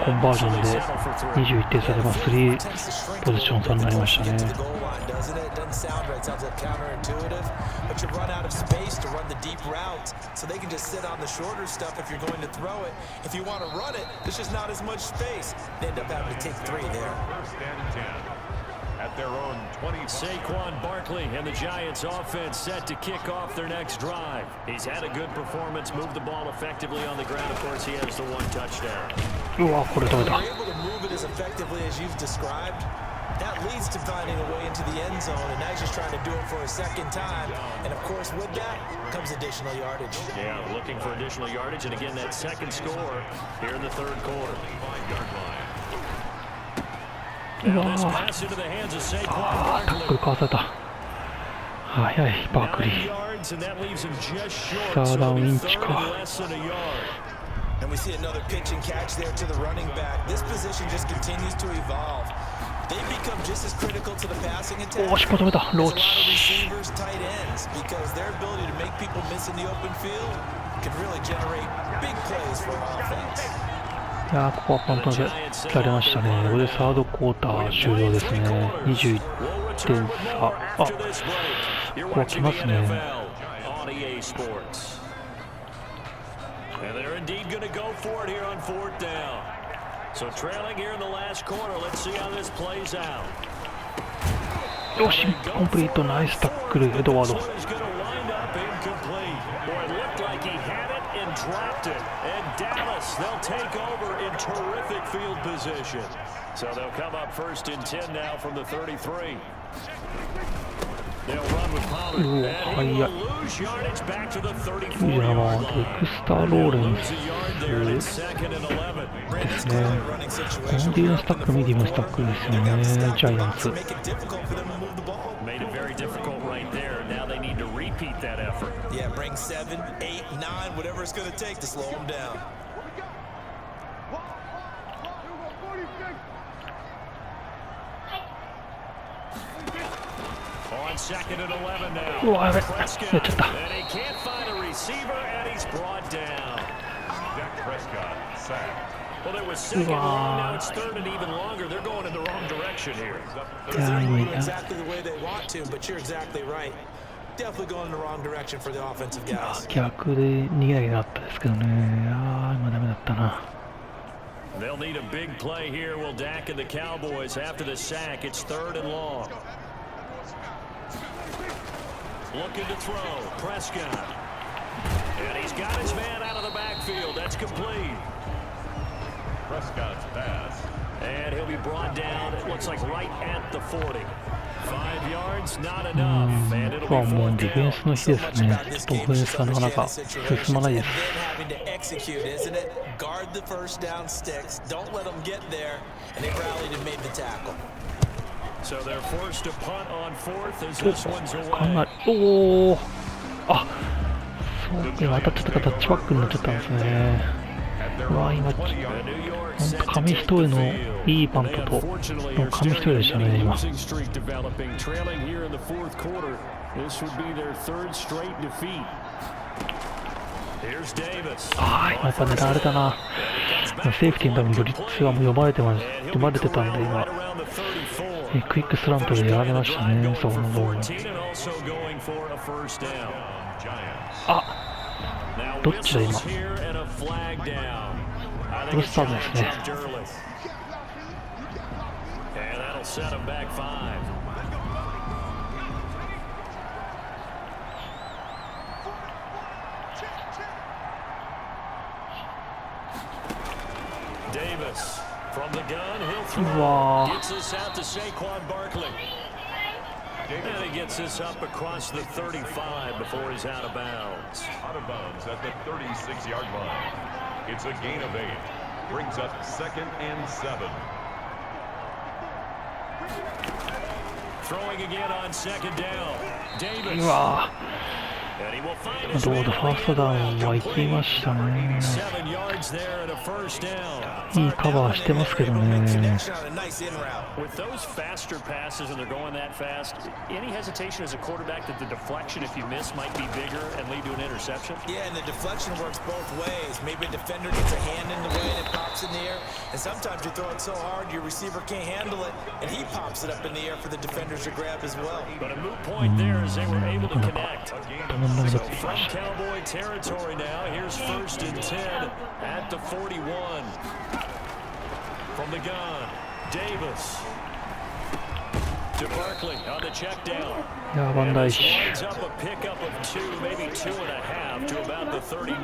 コンバージョンで21点差で、3ポジション差になりましたね。But you run out of space to run the deep routes, so they can just sit on the shorter stuff if you're going to throw it. If you want to run it, there's just not as much space. They end up having to take 3 there. 1st and 10 at their own 20. Saquon Barkley and the Giants offense set to kick off their next drive. He's had a good performance, moved the ball effectively on the ground. Of course, he has the 1 touchdown. うわ、これダメだ。 If you're able to move it as effectively as you've described, that leads to finding a way into the end zone, and now he's just trying to do it for a second time. And of course, with that comes additional yardage. Yeah, looking for additional yardage, and again, that second score here in the 3rd quarter. Now this pass into the hands of Saquon タックルかわされた。速い、バークリー。3ダウンインチか。And we see another pitch and catch there to the running back. This position just continues to evolve. They become just as critical to the passing attack as a lot of receivers, tight ends, because their ability to make people miss in the open field can really generate big plays for an offense. いやー、ここはパントで切られましたね。これでサードクォーター終了ですね。21点差。あ、ここは来ますね。And they're indeed going to go for it here on 4th down. So trailing here in the last quarter. Let's see how this plays out. よし、コンプリート、ナイスタックル、エドワード。Dropped it, and Dallas, they'll take over in terrific field position. So they'll come up 1st and 10 now from the 33. They'll run with Pollard, and he will lose yardage back to the 34-yard line. Lose a yard there, and it's 2nd and 11. ですね。このディフェンスタックル、ミディフェンスタックルですよね、ジャイアンツ。Made it very difficult right there. Now they need to repeat that effort. Yeah, bring 7, 8, 9, whatever it's going to take to slow them down. On 2nd and 11 now. うわ、やべ、やっちゃった。 And he can't find a receiver, and he's brought down. Prescott sacked. Well, it was 2nd and long. Now it's 3rd and even longer. They're going in the wrong direction here. They're moving exactly the way they want to, but you're exactly right. Definitely going in the wrong direction for the offensive guys. 逆で逃げなきゃなかったですけどね。今ダメだったな。 They'll need a big play here. Will Dak and the Cowboys after the sack? It's 3rd and long. Looking to throw. Prescott. And he's got his man out of the backfield. That's complete. Prescott's pass. And he'll be brought down, it looks like right at the 40. 5 yards, not enough. And it'll be もうディフェンスの日ですね。ちょっとオフェンスがなかなか進まないです。Having to execute, isn't it? Guard the first down sticks. Don't let them get there. And they rallied and made the tackle. So they're forced to punt on 4th as this one's away. おお。あ、そうか、当たっちゃったか、タッチバックになっちゃったんですね。うわ、今、本当紙一重のいいパントと紙一重でしたね、今。ああ、今やっぱ狙われたな。セーフティーのためにブリッツはもう読まれてたんで、今。クイックスラントでやられましたね、そこのボール。あ、どっちだ今。フルスタートですね。わ Gets this out to Saquon Barkley. And he gets this up across the 35 before he's out of bounds. Out of bounds at the 36-yard line. It's a gain of 8. Brings up 2nd and 7. Throwing again on 2nd down. う Davis. わ And he will find his どう man だファーストダウンは行きましたね。 7 yards there and a first down. いいカバーしてますけどね。 With those faster passes and they're going that fast, any hesitation as a quarterback that the deflection, if you miss, might be bigger and lead to an interception? Yeah, and the deflection works both ways. Maybe a defender gets a hand in the way and it pops in the air. And sometimes you throw it so hard your receiver can't handle it, and he pops it up in the air for the defenders to grab as well. But a moot point there as they were able to connect. So from Cowboy territory now, here's 1st and 10 at the 41. From the gun, Davis. To Barkley on the check down. いやバンダイシ Lines up a pickup of 2, maybe 2.5 to about the 39.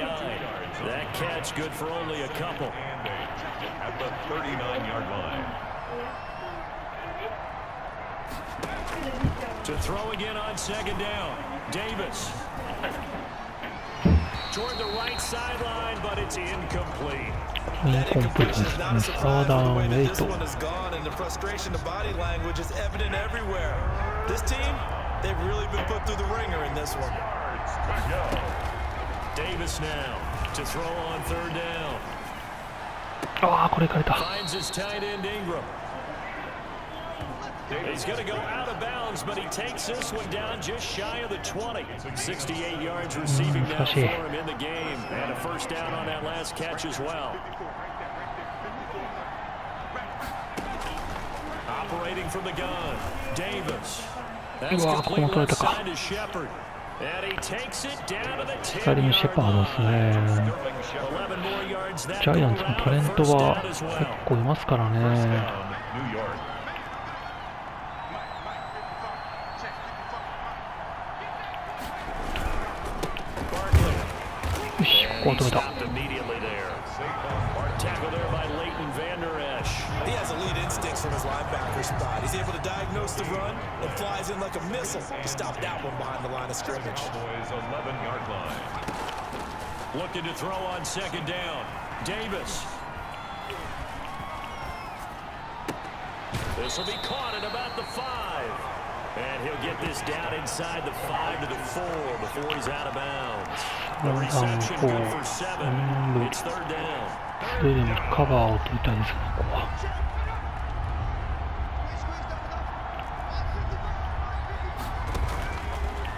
That catch good for only a couple. At the 39-yard line. To throw again on 2nd down, Davis. Toward the right sideline, but it's incomplete. インコンプリートですね。サーダウン8。 This one is gone, and the frustration of body language is evident everywhere. This team, they've really been put through the ringer in this one. Davis now to throw on 3rd down. ああこれいかれた。 Finds his tight end Ingram. He's going to go out of bounds, but he takes this one down just shy of the 20. 68 yards receiving now for him in the game. And a first down on that last catch as well. Operating from the gun, Davis. That's complete left side to Shepard. And he takes it down to the 10 左にシェパードですね。 11 more yards. ジャイアンツのタレントは結構いますからね。 New York. よしここは止めた。 He has elite instincts from his linebacker spot. He's able to diagnose the run and flies in like a missile to stop that one behind the line of scrimmage. Cowboys 11-yard line. Looking to throw on 2nd down. Davis. This will be caught at about the 5. And he'll get this down inside the 5 to the 4 before he's out of bounds. The reception good for 7. It's 3rd down. どれでもカバーを取りたいですね、ここは。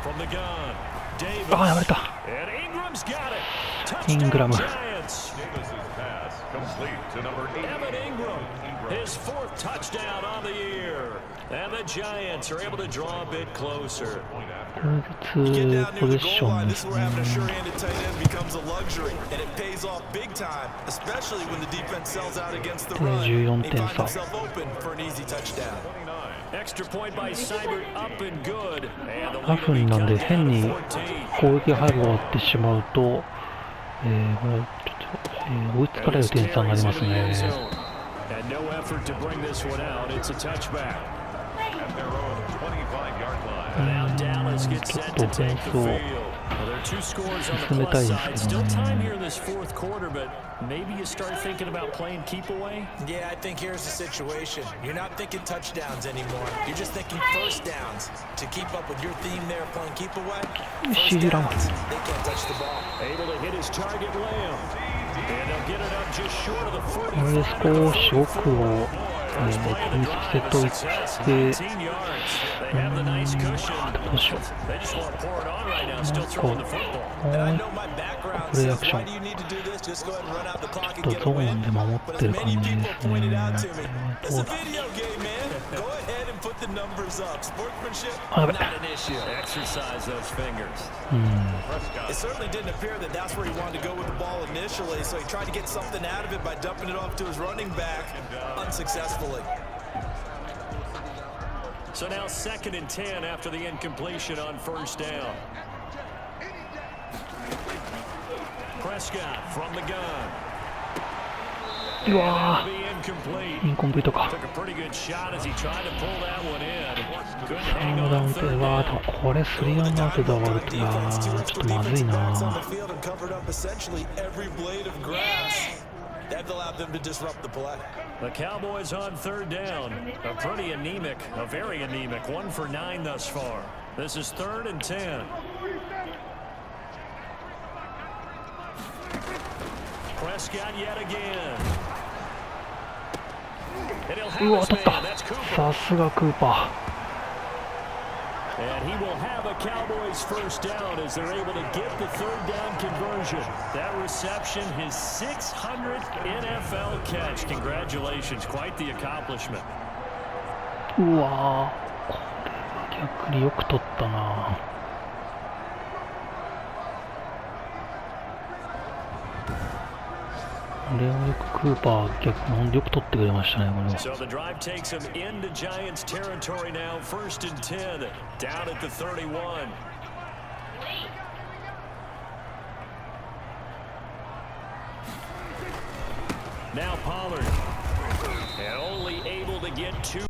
From the gun, Davis. ああやられた。 And Ingram's got it. イングラム。 Giants. Davis's pass complete to number 8. Evan Ingram, his 4th touchdown on the year. And the Giants are able to draw a bit closer. ツーポゼッションです This is where having a sure-handed tight end becomes a luxury, and it pays off big time, especially when the defense sells out against the run. He finds himself open for an easy touchdown. Extra point by Seibert, up and good. And the 8分なんで変に攻撃配分が終わってしまうと、これちょっと、追いつかれる点差になりますね。 And no effort to bring this one out. It's a touchback. At their own 25-yard line. Now Dallas gets set to take the field. Well, there are 2 scores on the plus side. Still time here in this 4th quarter, but maybe you start thinking about playing keep away. Yeah, I think here's the situation. You're not thinking touchdowns anymore. You're just thinking first downs. To keep up with your theme there, playing keep away. First downs, they can't touch the ball. Able to hit his target, Lamb. And they'll get it up just short of the 45. これで少し奥を気にさせといて、どうしよう。これアクション。ちょっとゾーンで守ってる感じですね。どうだ。あ、やべ。It certainly didn't appear that that's where he wanted to go with the ball initially, so he tried to get something out of it by dumping it off to his running back unsuccessfully. So now 2nd and 10 after the incompletion on 1st down. Prescott from the gun. うわー、インコンプリートか。Took a pretty good shot as he tried to pull that one in. Couldn't サ hang ード on ダウ on ンで、 third わー、 down. でもこれスリーアウトで終わるとな、ちょっとまずいな。That allowed them to disrupt the play. The Cowboys on third down. A pretty anemic, a very anemic 1 for 9 thus far. This is 3rd and 10. Prescott yet again. And he'll have うわ、 his 当たっ man. That's た。 Cooper. さすがクーパ And he will have a Cowboys first down as they're able to get the third down conversion. That reception, his 600th NFL catch. Congratulations. Quite the accomplishment. ー。うわー、これは逆によく取ったな。これをよくクーパー逆によく取ってくれましたね、これは。 So the drive takes him into Giants territory now. 1st and 10. Down at the 31.